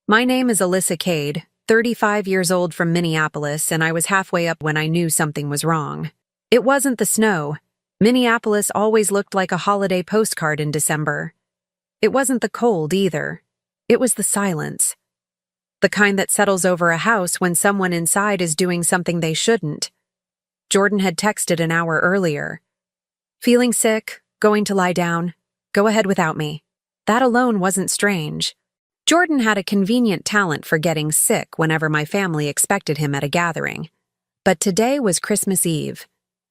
My name is Alyssa Cade, 35 years old from Minneapolis, and I was halfway up when I knew something was wrong. It wasn't the snow. Minneapolis always looked like a holiday postcard in December. It wasn't the cold either. It was the silence. The kind that settles over a house when someone inside is doing something they shouldn't. Jordan had texted an hour earlier. Feeling sick, going to lie down, go ahead without me. That alone wasn't strange. Jordan had a convenient talent for getting sick whenever my family expected him at a gathering. But today was Christmas Eve,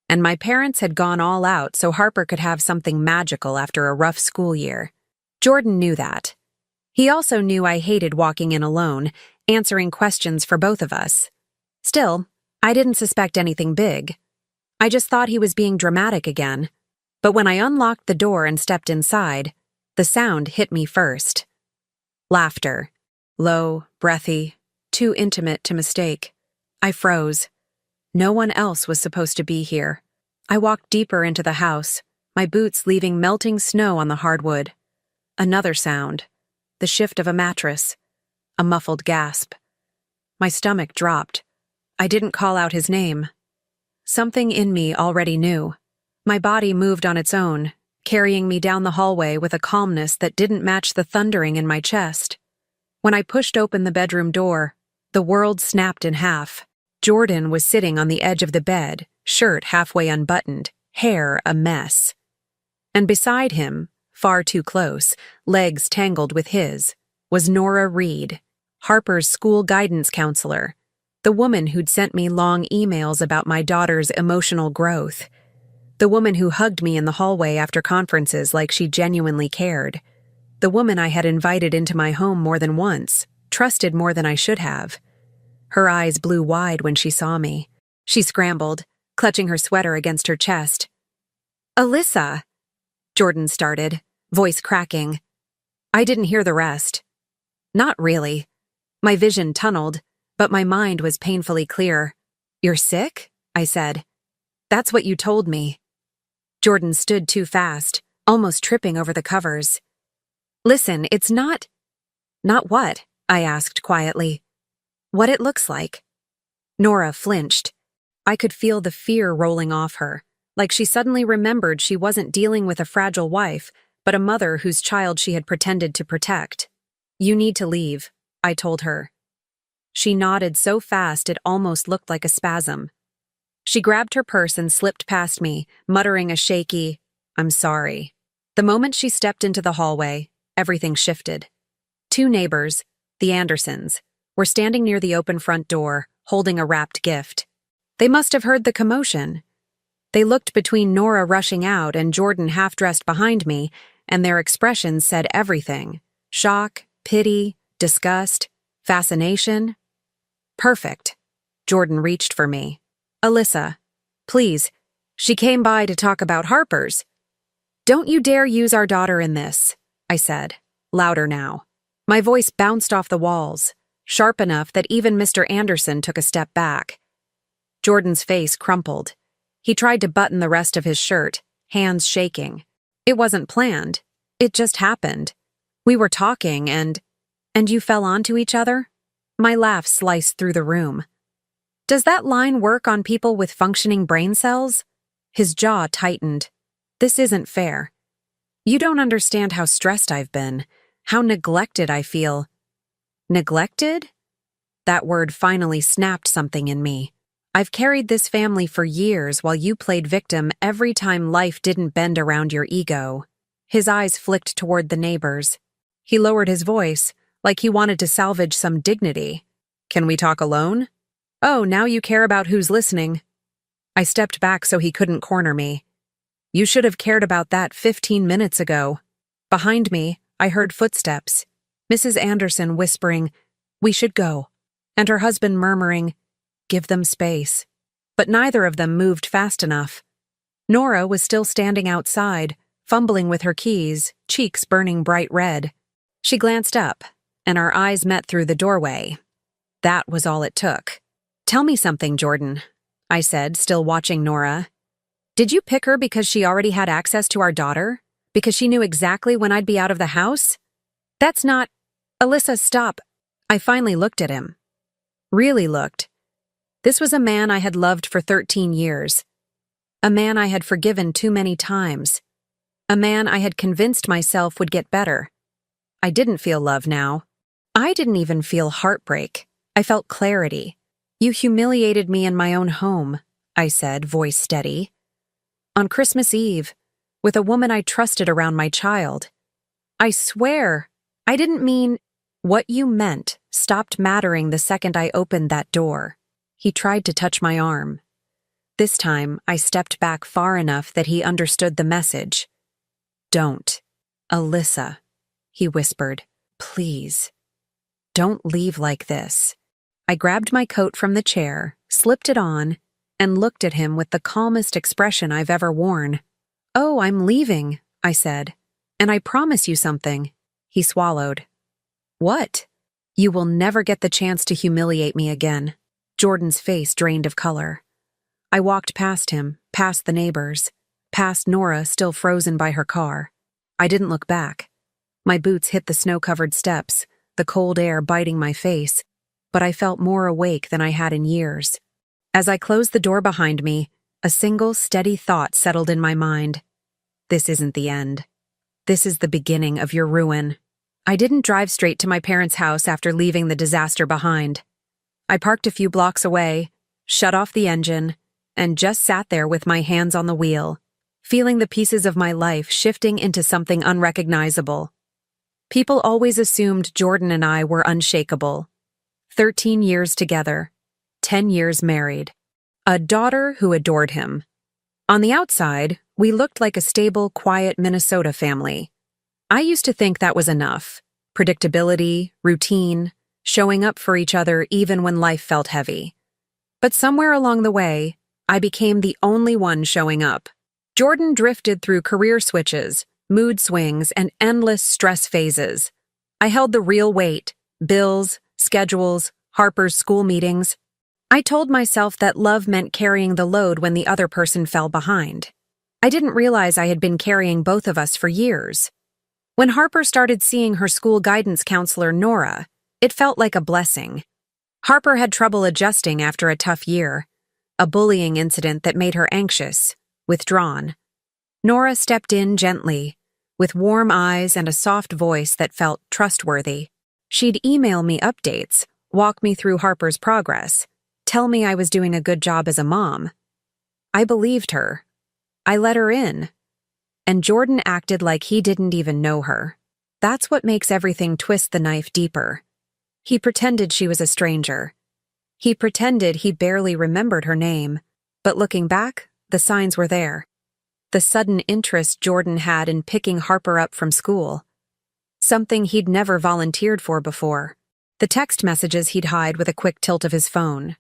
and my parents had gone all out so Harper could have something magical after a rough school year. Jordan knew that. He also knew I hated walking in alone, answering questions for both of us. Still, I didn't suspect anything big. I just thought he was being dramatic again. But when I unlocked the door and stepped inside, the sound hit me first. Laughter. Low, breathy, too intimate to mistake. I froze. No one else was supposed to be here. I walked deeper into the house, my boots leaving melting snow on the hardwood. Another sound. The shift of a mattress. A muffled gasp. My stomach dropped. I didn't call out his name. Something in me already knew. My body moved on its own, carrying me down the hallway with a calmness that didn't match the thundering in my chest. When I pushed open the bedroom door, the world snapped in half. Jordan was sitting on the edge of the bed, shirt halfway unbuttoned, hair a mess. And beside him, far too close, legs tangled with his, was Nora Reed, Harper's school guidance counselor, the woman who'd sent me long emails about my daughter's emotional growth. The woman who hugged me in the hallway after conferences like she genuinely cared. The woman I had invited into my home more than once, trusted more than I should have. Her eyes blew wide when she saw me. She scrambled, clutching her sweater against her chest. "Alyssa," Jordan started, voice cracking. I didn't hear the rest. Not really. My vision tunneled, but my mind was painfully clear. "You're sick?" I said. "That's what you told me." Jordan stood too fast, almost tripping over the covers. "Listen, it's not—" "Not what?" I asked quietly. "What it looks like." Nora flinched. I could feel the fear rolling off her, like she suddenly remembered she wasn't dealing with a fragile wife, but a mother whose child she had pretended to protect. "You need to leave," I told her. She nodded so fast it almost looked like a spasm. She grabbed her purse and slipped past me, muttering a shaky, "I'm sorry." The moment she stepped into the hallway, everything shifted. Two neighbors, the Andersons, were standing near the open front door, holding a wrapped gift. They must have heard the commotion. They looked between Nora rushing out and Jordan half-dressed behind me, and their expressions said everything. Shock, pity, disgust, fascination. Perfect. Jordan reached for me. "Alyssa, please. She came by to talk about Harper's." "Don't you dare use our daughter in this," I said, louder now. My voice bounced off the walls, sharp enough that even Mr. Anderson took a step back. Jordan's face crumpled. He tried to button the rest of his shirt, hands shaking. It wasn't planned. It just happened. We were talking and you fell onto each other? My laugh sliced through the room. "Does that line work on people with functioning brain cells?" His jaw tightened. "This isn't fair. You don't understand how stressed I've been, how neglected I feel." "Neglected?" That word finally snapped something in me. "I've carried this family for years while you played victim every time life didn't bend around your ego." His eyes flicked toward the neighbors. He lowered his voice, like he wanted to salvage some dignity. "Can we talk alone?" "Oh, now you care about who's listening." I stepped back so he couldn't corner me. "You should have cared about that 15 minutes ago." Behind me, I heard footsteps. Mrs. Anderson whispering, "We should go," and her husband murmuring, "Give them space." But neither of them moved fast enough. Nora was still standing outside, fumbling with her keys, cheeks burning bright red. She glanced up, and our eyes met through the doorway. That was all it took. "Tell me something, Jordan," I said, still watching Nora. "Did you pick her because she already had access to our daughter? Because she knew exactly when I'd be out of the house?" "That's not—" "Alyssa, stop." I finally looked at him. Really looked. This was a man I had loved for 13 years. A man I had forgiven too many times. A man I had convinced myself would get better. I didn't feel love now. I didn't even feel heartbreak. I felt clarity. "You humiliated me in my own home," I said, voice steady. "On Christmas Eve, with a woman I trusted around my child. I swear, I didn't mean—" "What you meant stopped mattering the second I opened that door." He tried to touch my arm. This time, I stepped back far enough that he understood the message. "Don't. Alyssa," he whispered. "Please. Don't leave like this." I grabbed my coat from the chair, slipped it on, and looked at him with the calmest expression I've ever worn. "Oh, I'm leaving," I said. "And I promise you something." He swallowed. "What?" "You will never get the chance to humiliate me again." Jordan's face drained of color. I walked past him, past the neighbors, past Nora still frozen by her car. I didn't look back. My boots hit the snow-covered steps, the cold air biting my face, but I felt more awake than I had in years. As I closed the door behind me, a single steady thought settled in my mind. This isn't the end. This is the beginning of your ruin. I didn't drive straight to my parents' house after leaving the disaster behind. I parked a few blocks away, shut off the engine, and just sat there with my hands on the wheel, feeling the pieces of my life shifting into something unrecognizable. People always assumed Jordan and I were unshakable. 13 years together, 10 years married, a daughter who adored him. On the outside, we looked like a stable, quiet Minnesota family. I used to think that was enough. Predictability, routine, showing up for each other even when life felt heavy. But somewhere along the way, I became the only one showing up. Jordan drifted through career switches, mood swings, and endless stress phases. I held the real weight: bills, schedules, Harper's school meetings. I told myself that love meant carrying the load when the other person fell behind. I didn't realize I had been carrying both of us for years. When Harper started seeing her school guidance counselor, Nora, it felt like a blessing. Harper had trouble adjusting after a tough year, a bullying incident that made her anxious, withdrawn. Nora stepped in gently, with warm eyes and a soft voice that felt trustworthy. She'd email me updates, walk me through Harper's progress, tell me I was doing a good job as a mom. I believed her. I let her in. And Jordan acted like he didn't even know her. That's what makes everything twist the knife deeper. He pretended she was a stranger. He pretended he barely remembered her name. But looking back, the signs were there. The sudden interest Jordan had in picking Harper up from school. Something he'd never volunteered for before. The text messages he'd hide with a quick tilt of his phone.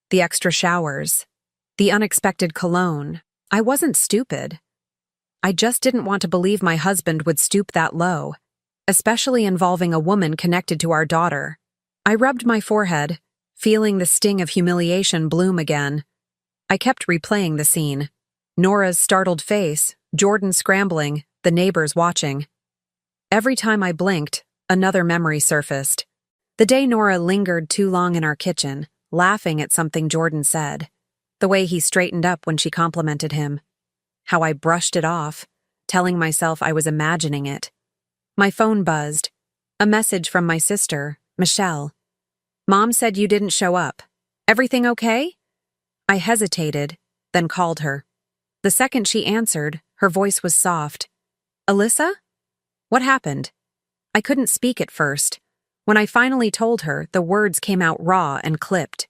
The extra showers. The unexpected cologne. I wasn't stupid. I just didn't want to believe my husband would stoop that low, especially involving a woman connected to our daughter. I rubbed my forehead, feeling the sting of humiliation bloom again. I kept replaying the scene. Nora's startled face, Jordan scrambling, the neighbors watching. Every time I blinked, another memory surfaced. The day Nora lingered too long in our kitchen, laughing at something Jordan said. The way he straightened up when she complimented him. How I brushed it off, telling myself I was imagining it. My phone buzzed. A message from my sister, Michelle. "Mom said you didn't show up. Everything okay?" I hesitated, then called her. The second she answered, her voice was soft. "Alyssa? What happened?" I couldn't speak at first. When I finally told her, the words came out raw and clipped.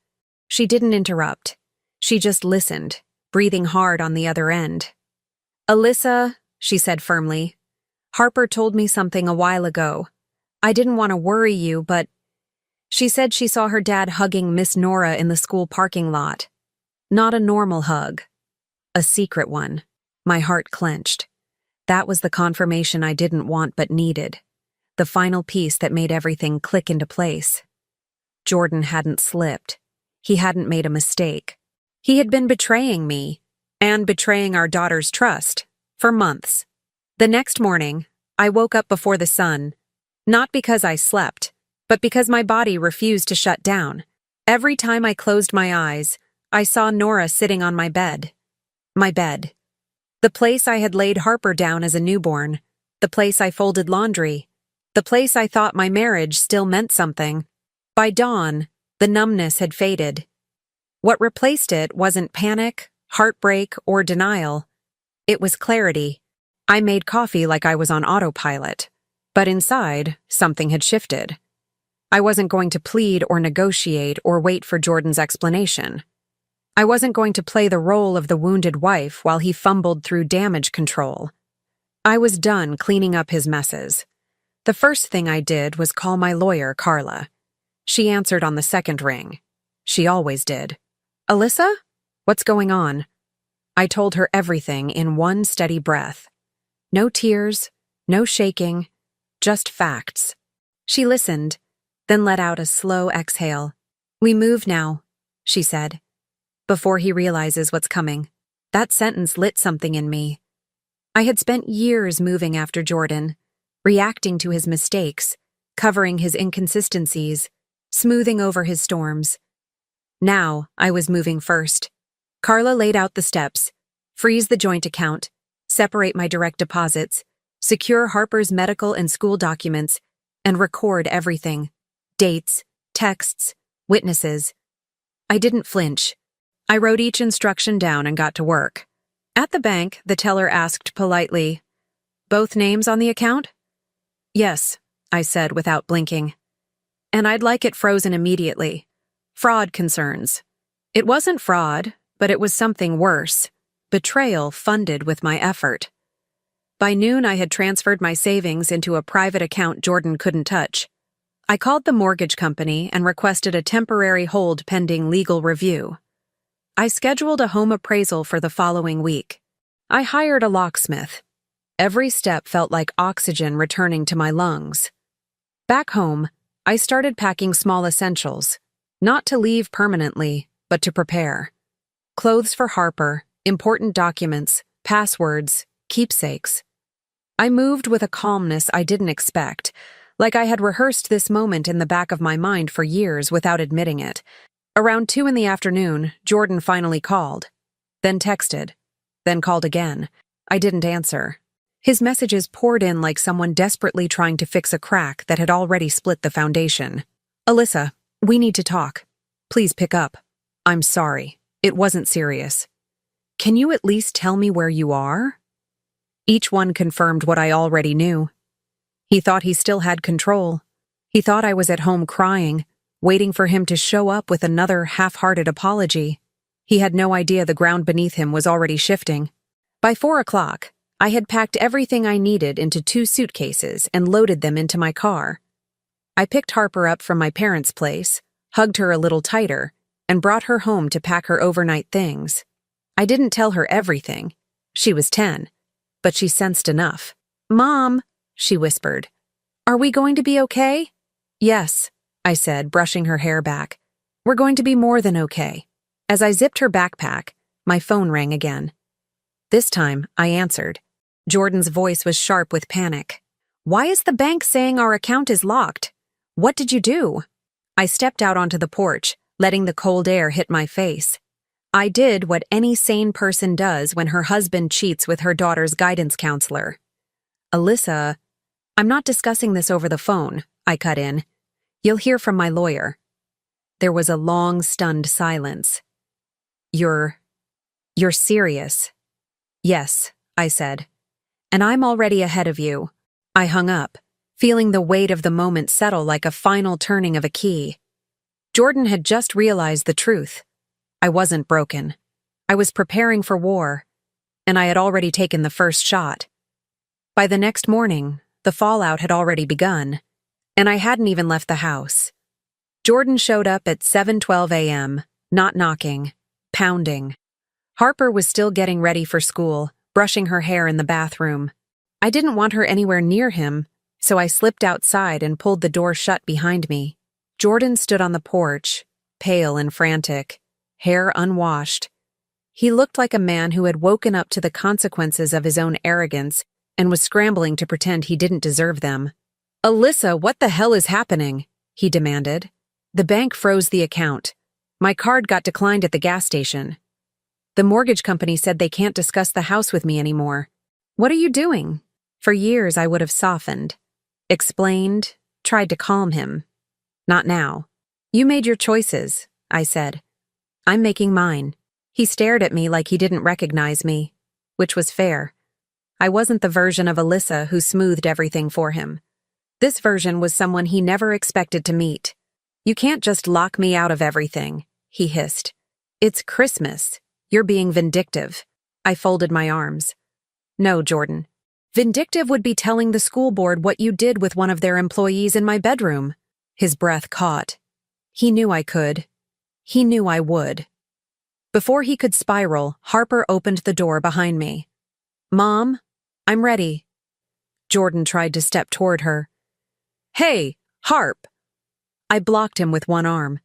She didn't interrupt. She just listened, breathing hard on the other end. "Alyssa," she said firmly, "Harper told me something a while ago. I didn't want to worry you, but..." She said she saw her dad hugging Miss Nora in the school parking lot. Not a normal hug. A secret one. My heart clenched. That was the confirmation I didn't want but needed. The final piece that made everything click into place. Jordan hadn't slipped. He hadn't made a mistake. He had been betraying me, and betraying our daughter's trust, for months. The next morning, I woke up before the sun, not because I slept, but because my body refused to shut down. Every time I closed my eyes, I saw Nora sitting on my bed. My bed. The place I had laid Harper down as a newborn. The place I folded laundry. The place I thought my marriage still meant something. By dawn, the numbness had faded. What replaced it wasn't panic, heartbreak, or denial. It was clarity. I made coffee like I was on autopilot, but inside, something had shifted. I wasn't going to plead or negotiate or wait for Jordan's explanation. I wasn't going to play the role of the wounded wife while he fumbled through damage control. I was done cleaning up his messes. The first thing I did was call my lawyer, Carla. She answered on the second ring. She always did. "Alyssa? What's going on?" I told her everything in one steady breath. No tears, no shaking, just facts. She listened, then let out a slow exhale. "We move now," she said. "Before he realizes what's coming." That sentence lit something in me. I had spent years moving after Jordan, reacting to his mistakes, covering his inconsistencies, smoothing over his storms. Now I was moving first. Carla laid out the steps: freeze the joint account, separate my direct deposits, secure Harper's medical and school documents, and record everything: dates, texts, witnesses. I didn't flinch. I wrote each instruction down and got to work. At the bank, the teller asked politely, "Both names on the account?" "Yes," I said without blinking. "And I'd like it frozen immediately. Fraud concerns." It wasn't fraud, but it was something worse: betrayal funded with my effort. By noon, I had transferred my savings into a private account Jordan couldn't touch. I called the mortgage company and requested a temporary hold pending legal review. I scheduled a home appraisal for the following week. I hired a locksmith. Every step felt like oxygen returning to my lungs. Back home, I started packing small essentials, not to leave permanently, but to prepare. Clothes for Harper, important documents, passwords, keepsakes. I moved with a calmness I didn't expect, like I had rehearsed this moment in the back of my mind for years without admitting it. Around 2 in the afternoon, Jordan finally called, then texted, then called again. I didn't answer. His messages poured in like someone desperately trying to fix a crack that had already split the foundation. "Alyssa, we need to talk. Please pick up. I'm sorry. It wasn't serious. Can you at least tell me where you are?" Each one confirmed what I already knew. He thought he still had control. He thought I was at home crying, waiting for him to show up with another half-hearted apology. He had no idea the ground beneath him was already shifting. By 4 o'clock, I had packed everything I needed into 2 suitcases and loaded them into my car. I picked Harper up from my parents' place, hugged her a little tighter, and brought her home to pack her overnight things. I didn't tell her everything. She was 10, but she sensed enough. "Mom," she whispered, "are we going to be okay?" "Yes," I said, brushing her hair back. "We're going to be more than okay." As I zipped her backpack, my phone rang again. This time, I answered. Jordan's voice was sharp with panic. "Why is the bank saying our account is locked? What did you do?" I stepped out onto the porch, letting the cold air hit my face. I did what any sane person does when her husband cheats with her daughter's guidance counselor. "Alyssa, I'm not discussing this over the phone," I cut in. "You'll hear from my lawyer." There was a long, stunned silence. You're serious?" "Yes," I said. "And I'm already ahead of you." I hung up, feeling the weight of the moment settle like a final turning of a key. Jordan had just realized the truth. I wasn't broken. I was preparing for war, and I had already taken the first shot. By the next morning, the fallout had already begun, and I hadn't even left the house. Jordan showed up at 7:12 a.m., not knocking, pounding. Harper was still getting ready for school, brushing her hair in the bathroom. I didn't want her anywhere near him, so I slipped outside and pulled the door shut behind me. Jordan stood on the porch, pale and frantic, hair unwashed. He looked like a man who had woken up to the consequences of his own arrogance and was scrambling to pretend he didn't deserve them. "Alyssa, what the hell is happening?" he demanded. The bank froze the account. My card got declined at the gas station. The mortgage company said they can't discuss the house with me anymore. What are you doing? For years I would have softened, explained, tried to calm him. Not now. You made your choices, I said. I'm making mine. He stared at me like he didn't recognize me, which was fair. I wasn't the version of Alyssa who smoothed everything for him. This version was someone he never expected to meet. You can't just lock me out of everything, he hissed. It's Christmas. You're being vindictive. I folded my arms. No, Jordan. Vindictive would be telling the school board what you did with one of their employees in my bedroom. His breath caught. He knew I could. He knew I would. Before he could spiral, Harper opened the door behind me. Mom, I'm ready. Jordan tried to step toward her. Hey, Harp! I blocked him with one arm.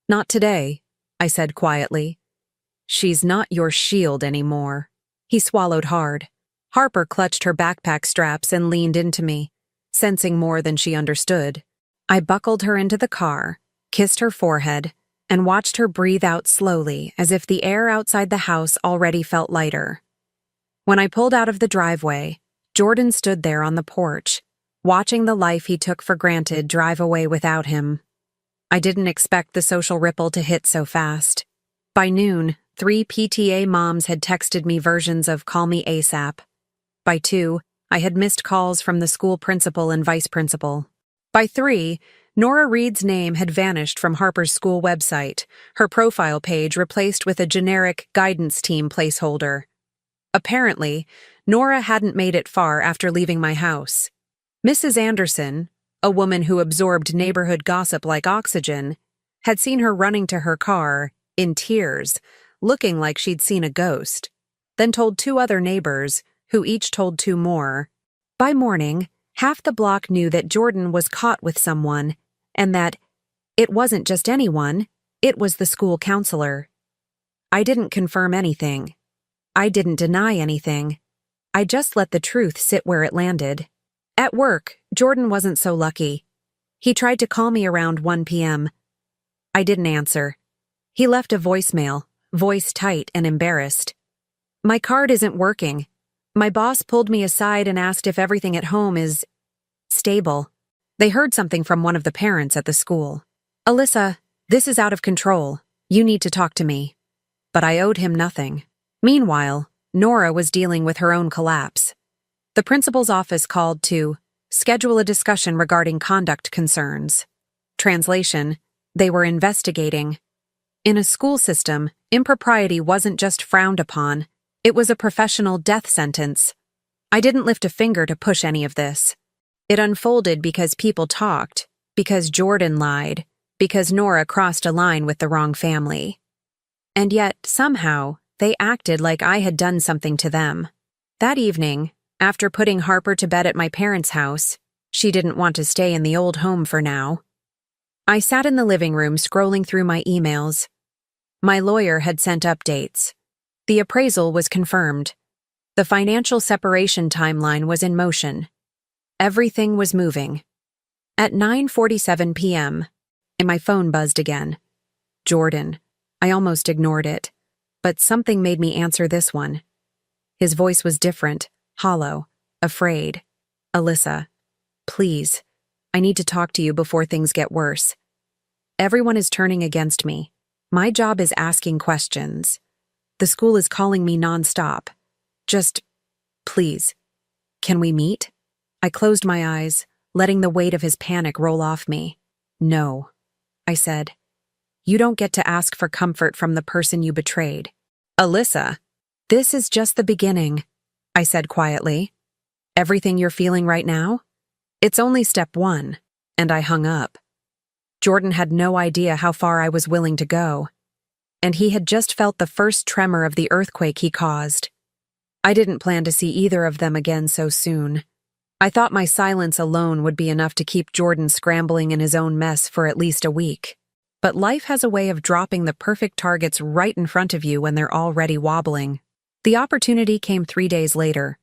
Not today, I said quietly. She's not your shield anymore. He swallowed hard. Harper clutched her backpack straps and leaned into me, sensing more than she understood. I buckled her into the car, kissed her forehead, and watched her breathe out slowly as if the air outside the house already felt lighter. When I pulled out of the driveway, Jordan stood there on the porch, watching the life he took for granted drive away without him. I didn't expect the social ripple to hit so fast. By noon, 3 PTA moms had texted me versions of "Call me ASAP." By 2, I had missed calls from the school principal and vice principal. By 3, Nora Reed's name had vanished from Harper's school website, her profile page replaced with a generic guidance team placeholder. Apparently, Nora hadn't made it far after leaving my house. Mrs. Anderson, a woman who absorbed neighborhood gossip like oxygen, had seen her running to her car, in tears, looking like she'd seen a ghost, then told 2 other neighbors, who each told 2 more. By morning, half the block knew that Jordan was caught with someone, and that it wasn't just anyone, it was the school counselor. I didn't confirm anything. I didn't deny anything. I just let the truth sit where it landed. At work, Jordan wasn't so lucky. He tried to call me around 1 p.m. I didn't answer. He left a voicemail, voice tight and embarrassed. My card isn't working. My boss pulled me aside and asked if everything at home is stable. They heard something from one of the parents at the school. Alyssa, this is out of control. You need to talk to me. But I owed him nothing. Meanwhile, Nora was dealing with her own collapse. The principal's office called to schedule a discussion regarding conduct concerns. Translation, they were investigating. In a school system, impropriety wasn't just frowned upon, it was a professional death sentence. I didn't lift a finger to push any of this. It unfolded because people talked, because Jordan lied, because Nora crossed a line with the wrong family. And yet, somehow, they acted like I had done something to them. That evening, after putting Harper to bed at my parents' house, she didn't want to stay in the old home for now. I sat in the living room scrolling through my emails. My lawyer had sent updates. The appraisal was confirmed. The financial separation timeline was in motion. Everything was moving. At 9:47 p.m., and my phone buzzed again. Jordan. I almost ignored it. But something made me answer this one. His voice was different, hollow, afraid. Alyssa, please, I need to talk to you before things get worse. Everyone is turning against me. My job is asking questions. The school is calling me nonstop. Just, please, can we meet? I closed my eyes, letting the weight of his panic roll off me. No, I said. You don't get to ask for comfort from the person you betrayed. Alyssa, this is just the beginning, I said quietly. Everything you're feeling right now? It's only step 1, and I hung up. Jordan had no idea how far I was willing to go, and he had just felt the first tremor of the earthquake he caused. I didn't plan to see either of them again so soon. I thought my silence alone would be enough to keep Jordan scrambling in his own mess for at least a week. But life has a way of dropping the perfect targets right in front of you when they're already wobbling. The opportunity came 3 days later.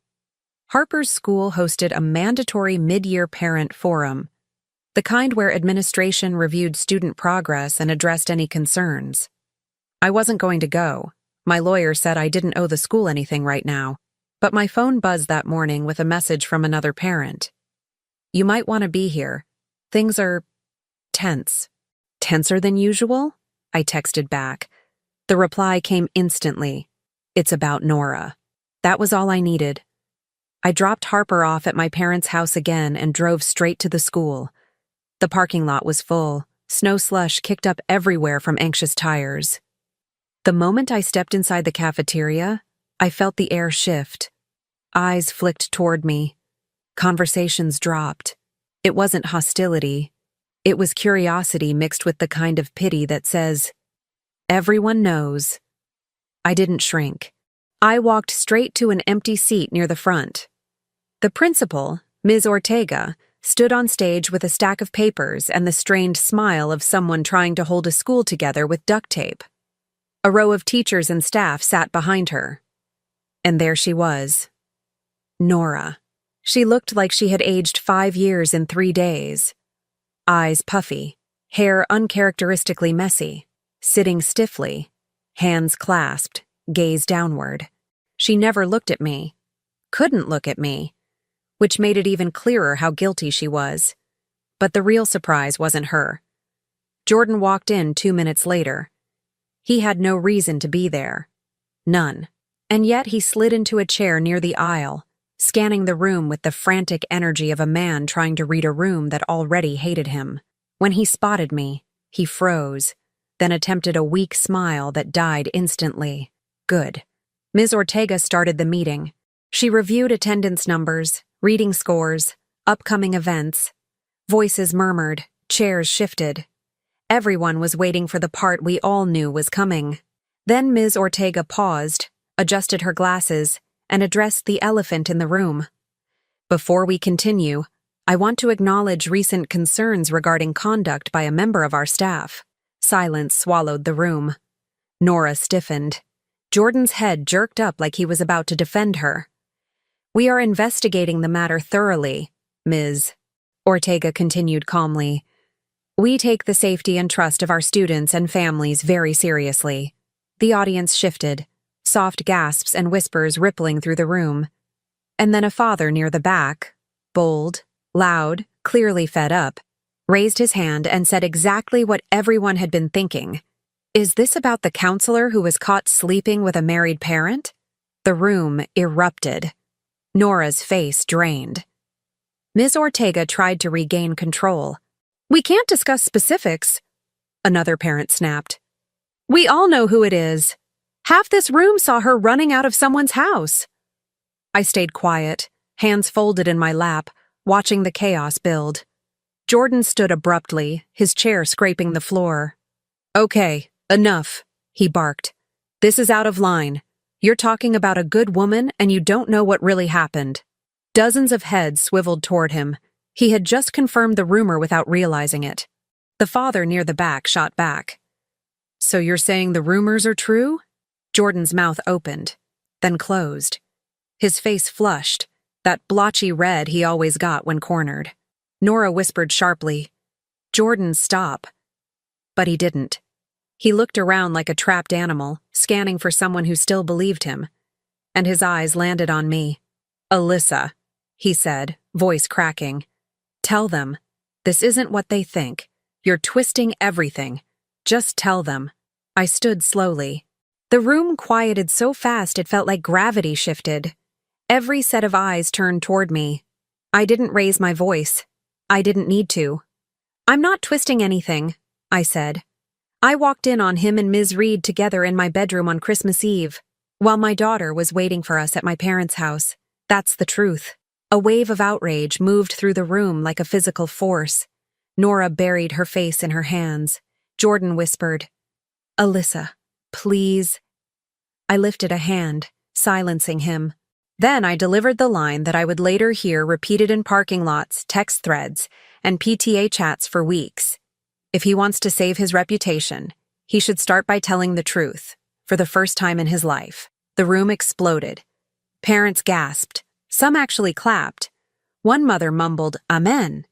Harper's school hosted a mandatory mid-year parent forum. The kind where administration reviewed student progress and addressed any concerns. I wasn't going to go. My lawyer said I didn't owe the school anything right now, but my phone buzzed that morning with a message from another parent. You might want to be here. Things are tense. Tenser than usual? I texted back. The reply came instantly. It's about Nora. That was all I needed. I dropped Harper off at my parents' house again and drove straight to the school. The parking lot was full. Snow slush kicked up everywhere from anxious tires. The moment I stepped inside the cafeteria, I felt the air shift. Eyes flicked toward me. Conversations dropped. It wasn't hostility. It was curiosity mixed with the kind of pity that says, everyone knows. I didn't shrink. I walked straight to an empty seat near the front. The principal, Ms. Ortega, stood on stage with a stack of papers and the strained smile of someone trying to hold a school together with duct tape. A row of teachers and staff sat behind her. And there she was. Nora. She looked like she had aged 5 years in 3 days. Eyes puffy, hair uncharacteristically messy, sitting stiffly, hands clasped, gaze downward. She never looked at me. Couldn't look at me. Which made it even clearer how guilty she was. But the real surprise wasn't her. Jordan walked in 2 minutes later. He had no reason to be there. None. And yet he slid into a chair near the aisle, scanning the room with the frantic energy of a man trying to read a room that already hated him. When he spotted me, he froze, then attempted a weak smile that died instantly. Good. Ms. Ortega started the meeting. She reviewed attendance numbers, reading scores, upcoming events. Voices murmured, chairs shifted. Everyone was waiting for the part we all knew was coming. Then Ms. Ortega paused, adjusted her glasses, and addressed the elephant in the room. Before we continue, I want to acknowledge recent concerns regarding conduct by a member of our staff. Silence swallowed the room. Nora stiffened. Jordan's head jerked up like he was about to defend her. We are investigating the matter thoroughly, Ms. Ortega continued calmly. We take the safety and trust of our students and families very seriously. The audience shifted, soft gasps and whispers rippling through the room. And then a father near the back, bold, loud, clearly fed up, raised his hand and said exactly what everyone had been thinking. Is this about the counselor who was caught sleeping with a married parent? The room erupted. Nora's face drained. Ms. Ortega tried to regain control. We can't discuss specifics, another parent snapped. We all know who it is. Half this room saw her running out of someone's house. I stayed quiet, hands folded in my lap, watching the chaos build. Jordan stood abruptly, his chair scraping the floor. Okay, enough, he barked. This is out of line. You're talking about a good woman and you don't know what really happened. Dozens of heads swiveled toward him. He had just confirmed the rumor without realizing it. The father near the back shot back. So you're saying the rumors are true? Jordan's mouth opened, then closed. His face flushed, that blotchy red he always got when cornered. Nora whispered sharply, Jordan, stop. But he didn't. He looked around like a trapped animal, scanning for someone who still believed him. And his eyes landed on me. Alyssa, he said, voice cracking. Tell them. This isn't what they think. You're twisting everything. Just tell them. I stood slowly. The room quieted so fast it felt like gravity shifted. Every set of eyes turned toward me. I didn't raise my voice. I didn't need to. I'm not twisting anything, I said. I walked in on him and Ms. Reed together in my bedroom on Christmas Eve, while my daughter was waiting for us at my parents' house. That's the truth. A wave of outrage moved through the room like a physical force. Nora buried her face in her hands. Jordan whispered, Alyssa, please. I lifted a hand, silencing him. Then I delivered the line that I would later hear repeated in parking lots, text threads, and PTA chats for weeks. If he wants to save his reputation, he should start by telling the truth, for the first time in his life. The room exploded. Parents gasped. Some actually clapped. One mother mumbled, Amen.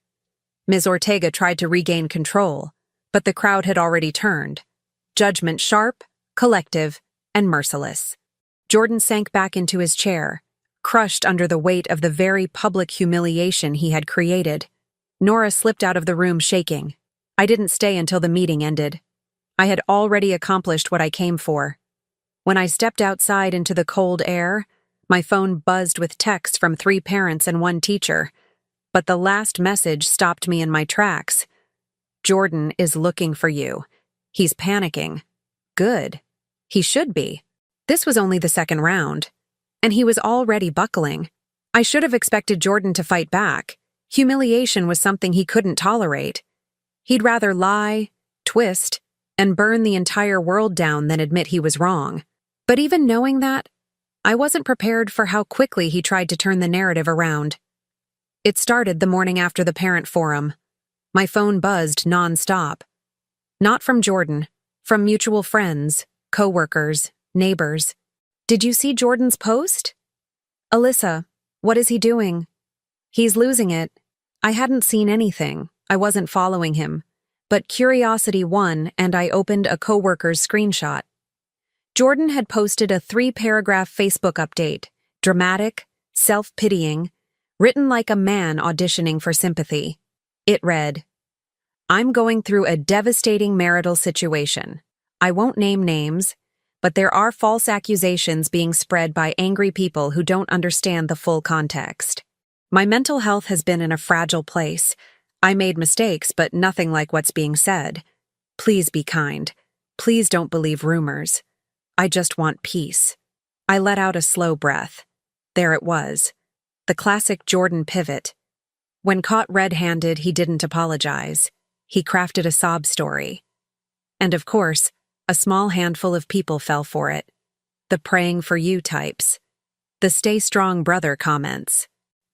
Ms. Ortega tried to regain control, but the crowd had already turned. Judgment sharp, collective, and merciless. Jordan sank back into his chair, crushed under the weight of the very public humiliation he had created. Nora slipped out of the room shaking. I didn't stay until the meeting ended. I had already accomplished what I came for. When I stepped outside into the cold air, my phone buzzed with texts from 3 parents and 1 teacher. But the last message stopped me in my tracks. Jordan is looking for you. He's panicking. Good. He should be. This was only the second round. And he was already buckling. I should have expected Jordan to fight back. Humiliation was something he couldn't tolerate. He'd rather lie, twist, and burn the entire world down than admit he was wrong. But even knowing that, I wasn't prepared for how quickly he tried to turn the narrative around. It started the morning after the parent forum. My phone buzzed nonstop. Not from Jordan, from mutual friends, coworkers, neighbors. Did you see Jordan's post? Alyssa, what is he doing? He's losing it. I hadn't seen anything. I wasn't following him. But curiosity won, and I opened a coworker's screenshot. Jordan had posted a 3-paragraph Facebook update, dramatic, self-pitying, written like a man auditioning for sympathy. It read, "I'm going through a devastating marital situation. I won't name names, but there are false accusations being spread by angry people who don't understand the full context. My mental health has been in a fragile place. I made mistakes, but nothing like what's being said. Please be kind. Please don't believe rumors. I just want peace." I let out a slow breath. There it was. The classic Jordan pivot. When caught red-handed, he didn't apologize. He crafted a sob story. And of course, a small handful of people fell for it. The praying for you types. The stay strong brother comments.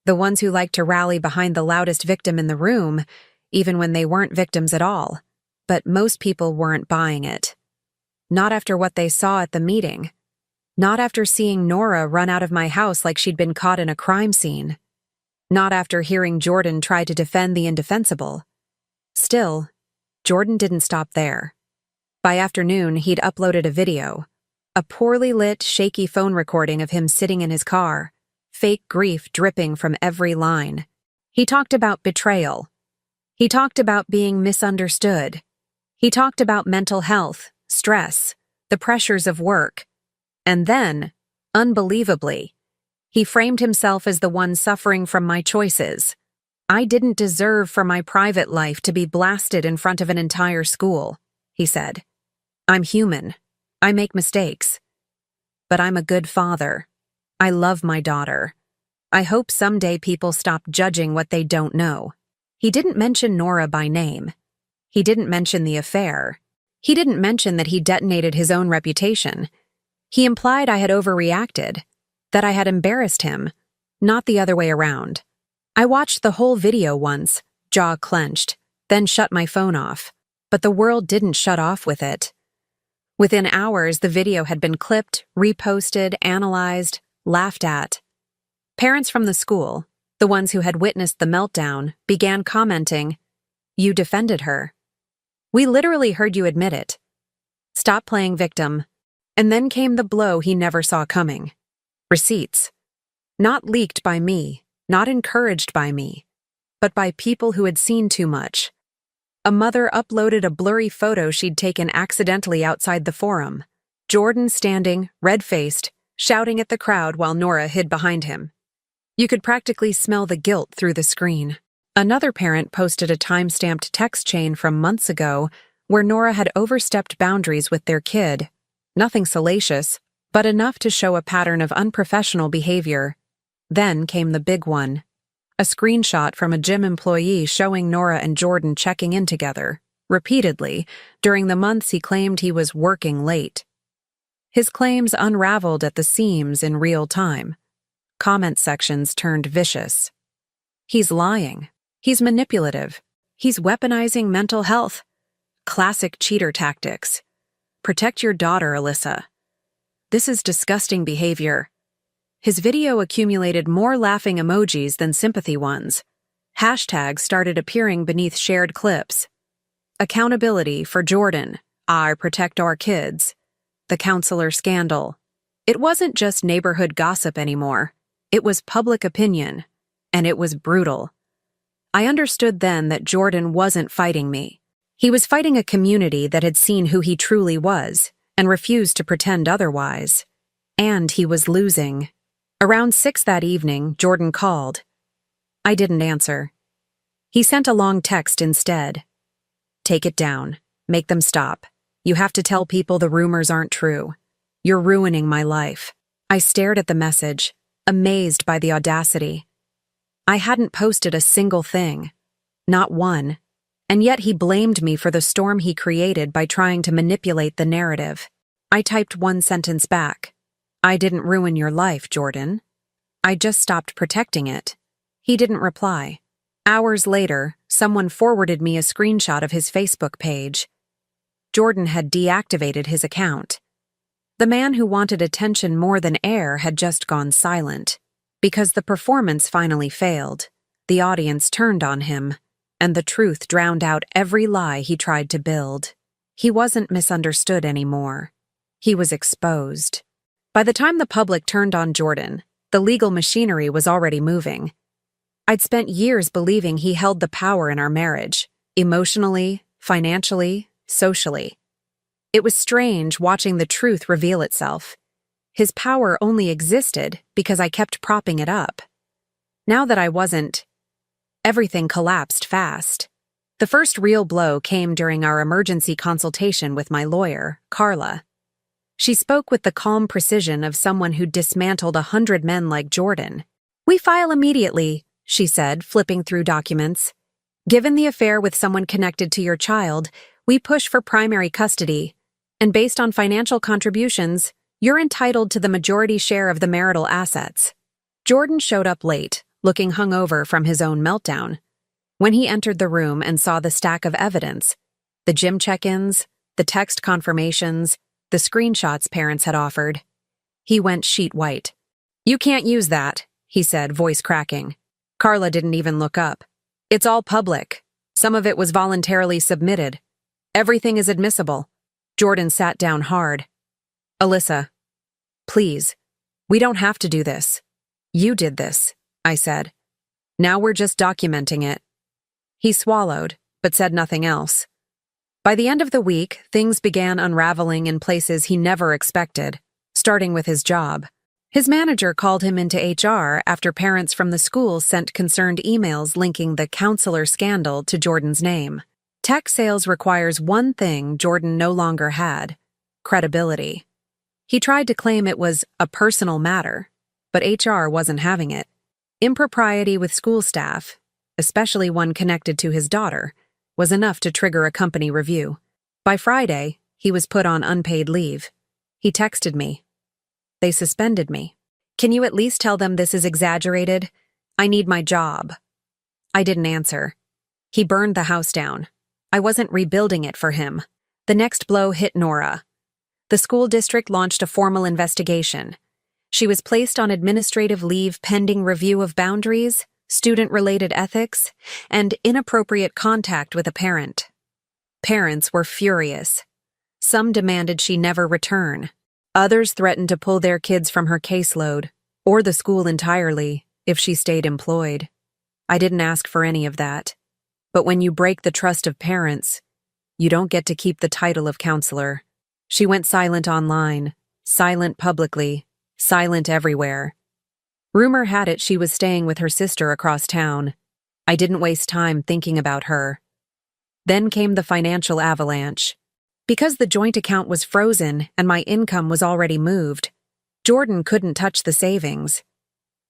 The ones who liked to rally behind the loudest victim in the room, even when they weren't victims at all. But most people weren't buying it. Not after what they saw at the meeting. Not after seeing Nora run out of my house like she'd been caught in a crime scene. Not after hearing Jordan try to defend the indefensible. Still, Jordan didn't stop there. By afternoon, he'd uploaded a video. A poorly lit, shaky phone recording of him sitting in his car, fake grief dripping from every line. He talked about betrayal. He talked about being misunderstood. He talked about mental health, stress, the pressures of work. And then, unbelievably, he framed himself as the one suffering from my choices. I didn't deserve for my private life to be blasted in front of an entire school, he said. I'm human. I make mistakes. But I'm a good father. I love my daughter. I hope someday people stop judging what they don't know. He didn't mention Nora by name. He didn't mention the affair. He didn't mention that he detonated his own reputation. He implied I had overreacted, that I had embarrassed him, not the other way around. I watched the whole video once, jaw clenched, then shut my phone off. But the world didn't shut off with it. Within hours, the video had been clipped, reposted, analyzed, laughed at. Parents from the school, the ones who had witnessed the meltdown, began commenting, "You defended her. We literally heard you admit it. Stop playing victim." And then came the blow he never saw coming. Receipts. Not leaked by me, not encouraged by me, but by people who had seen too much. A mother uploaded a blurry photo she'd taken accidentally outside the forum. Jordan standing, red-faced, shouting at the crowd while Nora hid behind him. You could practically smell the guilt through the screen. Another parent posted a time-stamped text chain from months ago where Nora had overstepped boundaries with their kid. Nothing salacious, but enough to show a pattern of unprofessional behavior. Then came the big one. A screenshot from a gym employee showing Nora and Jordan checking in together, repeatedly, during the months he claimed he was working late. His claims unraveled at the seams in real time. Comment sections turned vicious. He's lying. He's manipulative. He's weaponizing mental health. Classic cheater tactics. Protect your daughter, Alyssa. This is disgusting behavior. His video accumulated more laughing emojis than sympathy ones. Hashtags started appearing beneath shared clips. Accountability for Jordan. I protect our kids. The counselor scandal. It wasn't just neighborhood gossip anymore. It was public opinion. And it was brutal. I understood then that Jordan wasn't fighting me. He was fighting a community that had seen who he truly was and refused to pretend otherwise. And he was losing. Around 6 that evening, Jordan called. I didn't answer. He sent a long text instead. Take it down. Make them stop. You have to tell people the rumors aren't true. You're ruining my life. I stared at the message, amazed by the audacity. I hadn't posted a single thing. Not one. And yet he blamed me for the storm he created by trying to manipulate the narrative. I typed one sentence back. I didn't ruin your life, Jordan. I just stopped protecting it. He didn't reply. Hours later, someone forwarded me a screenshot of his Facebook page. Jordan had deactivated his account. The man who wanted attention more than air had just gone silent. Because the performance finally failed, the audience turned on him, and the truth drowned out every lie he tried to build. He wasn't misunderstood anymore. He was exposed. By the time the public turned on Jordan, the legal machinery was already moving. I'd spent years believing he held the power in our marriage, emotionally, financially, socially. It was strange watching the truth reveal itself. His power only existed because I kept propping it up. Now that I wasn't, everything collapsed fast. The first real blow came during our emergency consultation with my lawyer, Carla. She spoke with the calm precision of someone who'd dismantled 100 men like Jordan. We file immediately, she said, flipping through documents. Given the affair with someone connected to your child, we push for primary custody. And based on financial contributions, you're entitled to the majority share of the marital assets. Jordan showed up late, looking hungover from his own meltdown. When he entered the room and saw the stack of evidence, the gym check-ins, the text confirmations, the screenshots parents had offered, he went sheet white. You can't use that, he said, voice cracking. Carla didn't even look up. It's all public. Some of it was voluntarily submitted. Everything is admissible. Jordan sat down hard. Alyssa, please, we don't have to do this. You did this, I said. Now we're just documenting it. He swallowed, but said nothing else. By the end of the week, things began unraveling in places he never expected, starting with his job. His manager called him into HR after parents from the school sent concerned emails linking the counselor scandal to Jordan's name. Tech sales requires one thing Jordan no longer had: credibility. He tried to claim it was a personal matter, but HR wasn't having it. Impropriety with school staff, especially one connected to his daughter, was enough to trigger a company review. By Friday, he was put on unpaid leave. He texted me. They suspended me. Can you at least tell them this is exaggerated? I need my job. I didn't answer. He burned the house down. I wasn't rebuilding it for him. The next blow hit Nora. The school district launched a formal investigation. She was placed on administrative leave pending review of boundaries, student-related ethics, and inappropriate contact with a parent. Parents were furious. Some demanded she never return. Others threatened to pull their kids from her caseload, or the school entirely, if she stayed employed. I didn't ask for any of that. But when you break the trust of parents, you don't get to keep the title of counselor. She went silent online, silent publicly, silent everywhere. Rumor had it she was staying with her sister across town. I didn't waste time thinking about her. Then came the financial avalanche. Because the joint account was frozen and my income was already moved, Jordan couldn't touch the savings.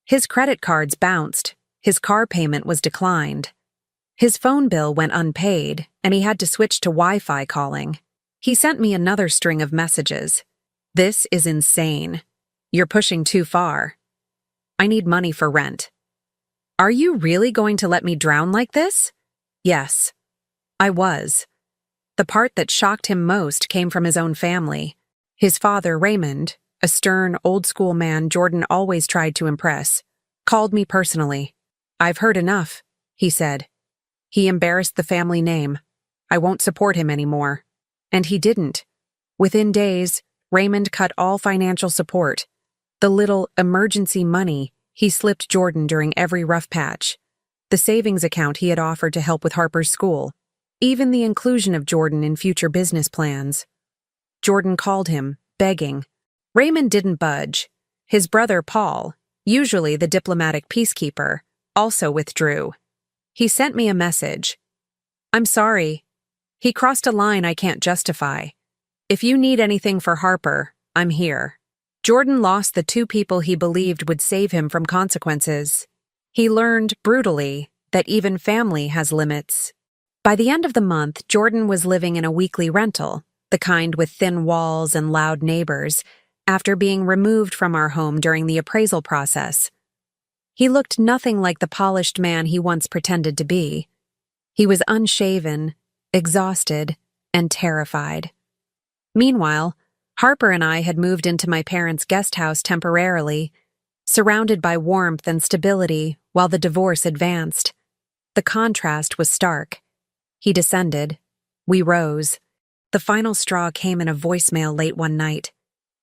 His credit cards bounced, his car payment was declined. His phone bill went unpaid, and he had to switch to Wi-Fi calling. He sent me another string of messages. This is insane. You're pushing too far. I need money for rent. Are you really going to let me drown like this? Yes. I was. The part that shocked him most came from his own family. His father, Raymond, a stern, old-school man Jordan always tried to impress, called me personally. I've heard enough, he said. He embarrassed the family name. I won't support him anymore. And he didn't. Within days, Raymond cut all financial support. The little emergency money he slipped Jordan during every rough patch. The savings account he had offered to help with Harper's school. Even the inclusion of Jordan in future business plans. Jordan called him, begging. Raymond didn't budge. His brother, Paul, usually the diplomatic peacekeeper, also withdrew. He sent me a message. I'm sorry. He crossed a line I can't justify. If you need anything for Harper, I'm here. Jordan lost the two people he believed would save him from consequences. He learned, brutally, that even family has limits. By the end of the month, Jordan was living in a weekly rental, the kind with thin walls and loud neighbors, after being removed from our home during the appraisal process. He looked nothing like the polished man he once pretended to be. He was unshaven, exhausted, and terrified. Meanwhile, Harper and I had moved into my parents' guest house temporarily, surrounded by warmth and stability while the divorce advanced. The contrast was stark. He descended. We rose. The final straw came in a voicemail late one night.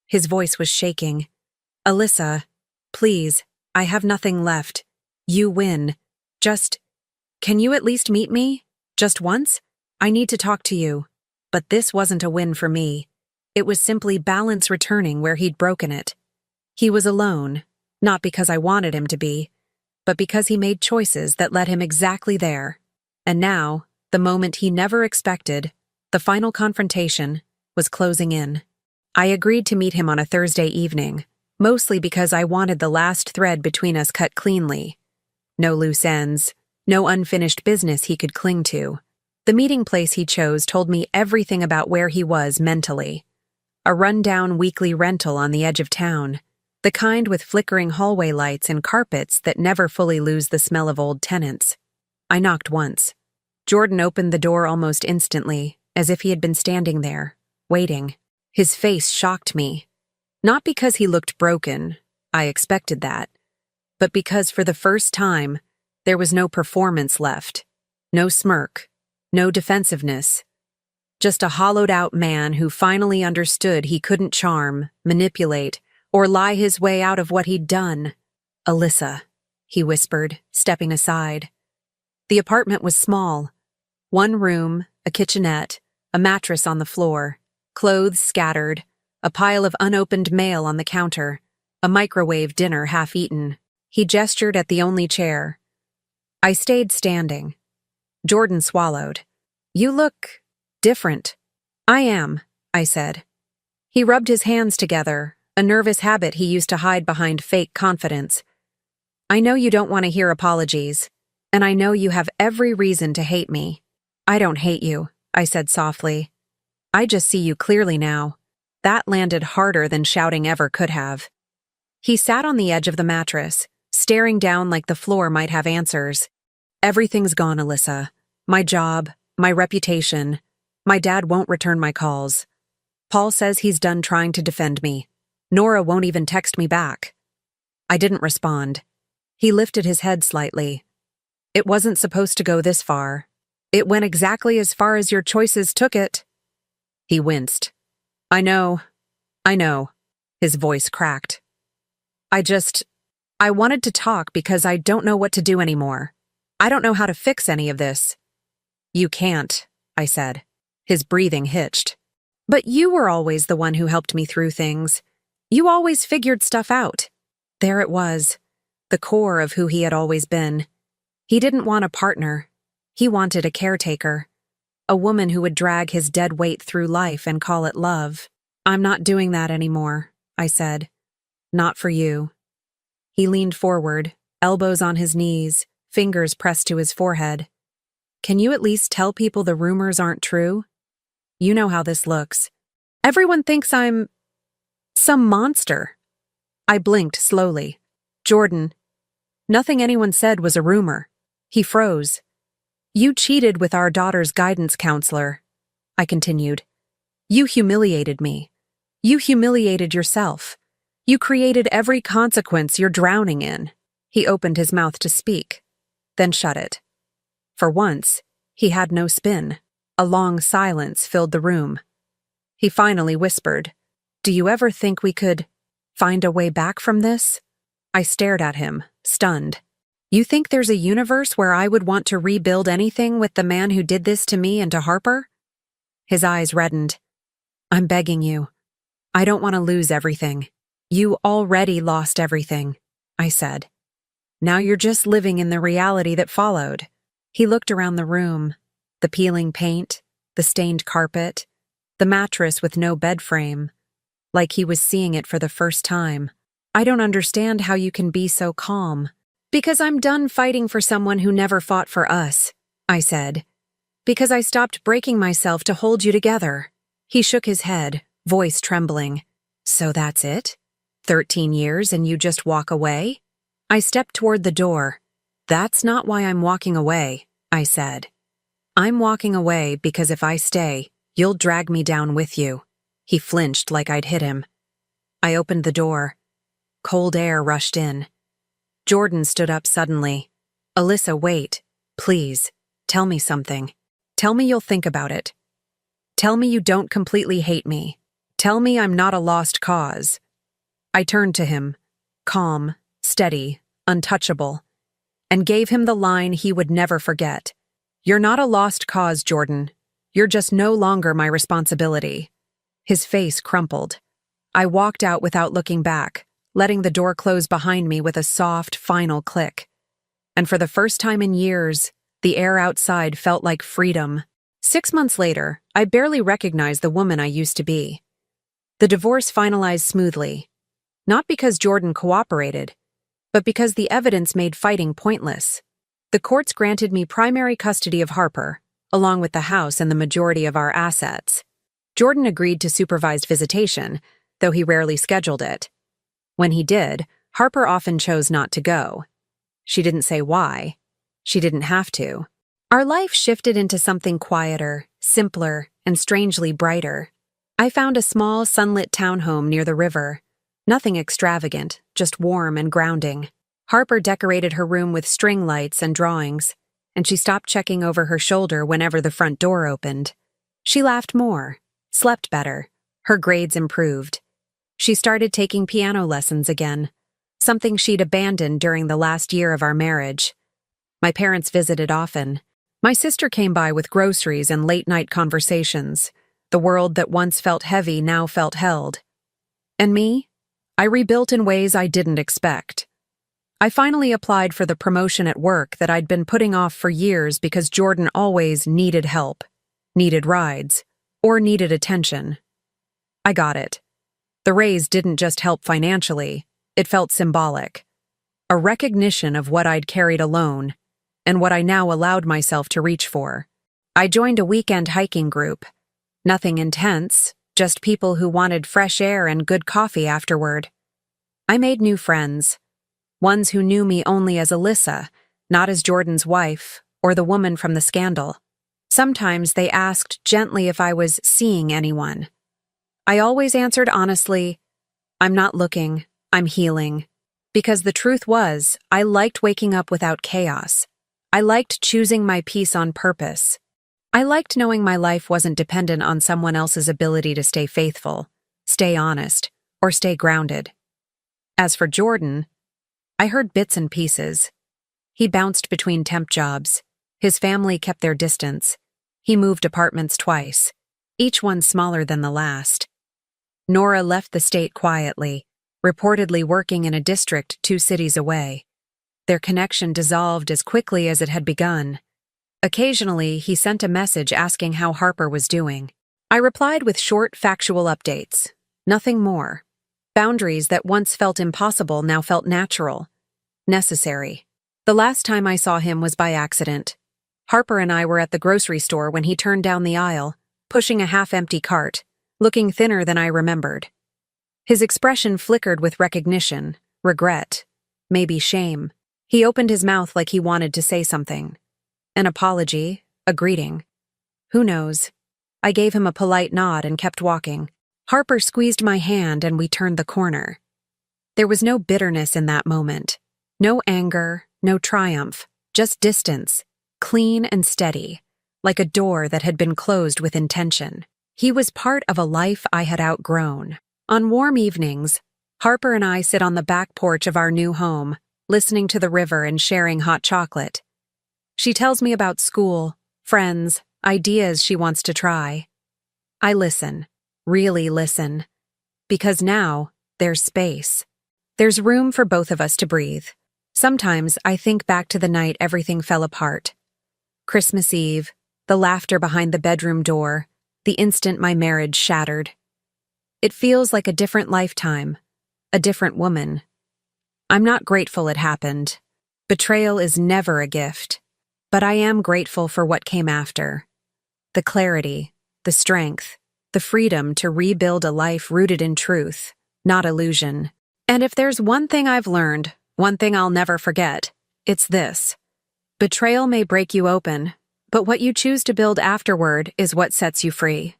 His voice was shaking. Alyssa, please, I have nothing left. You win. Can you at least meet me? Just once? I need to talk to you. But this wasn't a win for me. It was simply balance returning where he'd broken it. He was alone, not because I wanted him to be, but because he made choices that led him exactly there. And now, the moment he never expected, the final confrontation, was closing in. I agreed to meet him on a Thursday evening, mostly because I wanted the last thread between us cut cleanly. No loose ends, no unfinished business he could cling to. The meeting place he chose told me everything about where he was mentally. A run-down weekly rental on the edge of town, the kind with flickering hallway lights and carpets that never fully lose the smell of old tenants. I knocked once. Jordan opened the door almost instantly, as if he had been standing there, waiting. His face shocked me. Not because he looked broken, I expected that, but because for the first time, there was no performance left, no smirk, no defensiveness. Just a hollowed-out man who finally understood he couldn't charm, manipulate, or lie his way out of what he'd done. Alyssa, he whispered, stepping aside. The apartment was small. One room, a kitchenette, a mattress on the floor, clothes scattered, a pile of unopened mail on the counter, a microwave dinner half-eaten. He gestured at the only chair. I stayed standing. Jordan swallowed. You look different. I am, I said. He rubbed his hands together, a nervous habit he used to hide behind fake confidence. I know you don't want to hear apologies, and I know you have every reason to hate me. I don't hate you, I said softly. I just see you clearly now. That landed harder than shouting ever could have. He sat on the edge of the mattress, staring down like the floor might have answers. Everything's gone, Alyssa. My job, my reputation. My dad won't return my calls. Paul says he's done trying to defend me. Nora won't even text me back. I didn't respond. He lifted his head slightly. It wasn't supposed to go this far. It went exactly as far as your choices took it. He winced. I know. His voice cracked. I wanted to talk because I don't know what to do anymore. I don't know how to fix any of this. You can't, I said. His breathing hitched. But you were always the one who helped me through things. You always figured stuff out. There it was, the core of who he had always been. He didn't want a partner. He wanted a caretaker. A woman who would drag his dead weight through life and call it love. I'm not doing that anymore, I said. Not for you. He leaned forward, elbows on his knees, fingers pressed to his forehead. Can you at least tell people the rumors aren't true? You know how this looks. Everyone thinks I'm some monster. I blinked slowly. Jordan. Nothing anyone said was a rumor. He froze. You cheated with our daughter's guidance counselor, I continued. You humiliated me. You humiliated yourself. You created every consequence you're drowning in. He opened his mouth to speak, then shut it. For once, he had no spin. A long silence filled the room. He finally whispered, "Do you ever think we could find a way back from this?" I stared at him, stunned. "You think there's a universe where I would want to rebuild anything with the man who did this to me and to Harper?" His eyes reddened. "I'm begging you. I don't want to lose everything." "You already lost everything," I said. "Now you're just living in the reality that followed." He looked around the room, the peeling paint, the stained carpet, the mattress with no bed frame, like he was seeing it for the first time. "I don't understand how you can be so calm." "Because I'm done fighting for someone who never fought for us," I said. "Because I stopped breaking myself to hold you together." He shook his head, voice trembling. "So that's it? 13 years and you just walk away?" I stepped toward the door. "That's not why I'm walking away," I said. "I'm walking away because if I stay, you'll drag me down with you." He flinched like I'd hit him. I opened the door. Cold air rushed in. Jordan stood up suddenly. "Alyssa, wait. Please. Tell me something. Tell me you'll think about it. Tell me you don't completely hate me. Tell me I'm not a lost cause." I turned to him, calm, steady, untouchable, and gave him the line he would never forget. "You're not a lost cause, Jordan. You're just no longer my responsibility." His face crumpled. I walked out without looking back, letting the door close behind me with a soft, final click. And for the first time in years, the air outside felt like freedom. 6 months later, I barely recognized the woman I used to be. The divorce finalized smoothly, not because Jordan cooperated, but because the evidence made fighting pointless. The courts granted me primary custody of Harper, along with the house and the majority of our assets. Jordan agreed to supervised visitation, though he rarely scheduled it. When he did, Harper often chose not to go. She didn't say why. She didn't have to. Our life shifted into something quieter, simpler, and strangely brighter. I found a small, sunlit townhome near the river. Nothing extravagant, just warm and grounding. Harper decorated her room with string lights and drawings, and she stopped checking over her shoulder whenever the front door opened. She laughed more, slept better. Her grades improved. She started taking piano lessons again, something she'd abandoned during the last year of our marriage. My parents visited often. My sister came by with groceries and late-night conversations. The world that once felt heavy now felt held. And me? I rebuilt in ways I didn't expect. I finally applied for the promotion at work that I'd been putting off for years because Jordan always needed help, needed rides, or needed attention. I got it. The raise didn't just help financially, it felt symbolic. A recognition of what I'd carried alone, and what I now allowed myself to reach for. I joined a weekend hiking group. Nothing intense, just people who wanted fresh air and good coffee afterward. I made new friends. Ones who knew me only as Alyssa, not as Jordan's wife, or the woman from the scandal. Sometimes they asked gently if I was seeing anyone. I always answered honestly, "I'm not looking, I'm healing." Because the truth was, I liked waking up without chaos. I liked choosing my peace on purpose. I liked knowing my life wasn't dependent on someone else's ability to stay faithful, stay honest, or stay grounded. As for Jordan, I heard bits and pieces. He bounced between temp jobs. His family kept their distance. He moved apartments twice, each one smaller than the last. Nora left the state quietly, reportedly working in a district 2 cities away. Their connection dissolved as quickly as it had begun. Occasionally, he sent a message asking how Harper was doing. I replied with short, factual updates. Nothing more. Boundaries that once felt impossible now felt natural, necessary. The last time I saw him was by accident. Harper and I were at the grocery store when he turned down the aisle, pushing a half-empty cart, looking thinner than I remembered. His expression flickered with recognition, regret, maybe shame. He opened his mouth like he wanted to say something. An apology, a greeting. Who knows? I gave him a polite nod and kept walking. Harper squeezed my hand and we turned the corner. There was no bitterness in that moment. No anger, no triumph, just distance, clean and steady, like a door that had been closed with intention. He was part of a life I had outgrown. On warm evenings, Harper and I sit on the back porch of our new home, listening to the river and sharing hot chocolate. She tells me about school, friends, ideas she wants to try. I listen, really listen, because now there's space. There's room for both of us to breathe. Sometimes I think back to the night everything fell apart. Christmas Eve, the laughter behind the bedroom door, the instant my marriage shattered. It feels like a different lifetime, a different woman. I'm not grateful it happened. Betrayal is never a gift. But I am grateful for what came after. The clarity, the strength, the freedom to rebuild a life rooted in truth, not illusion. And if there's one thing I've learned, one thing I'll never forget, it's this. Betrayal may break you open, but what you choose to build afterward is what sets you free.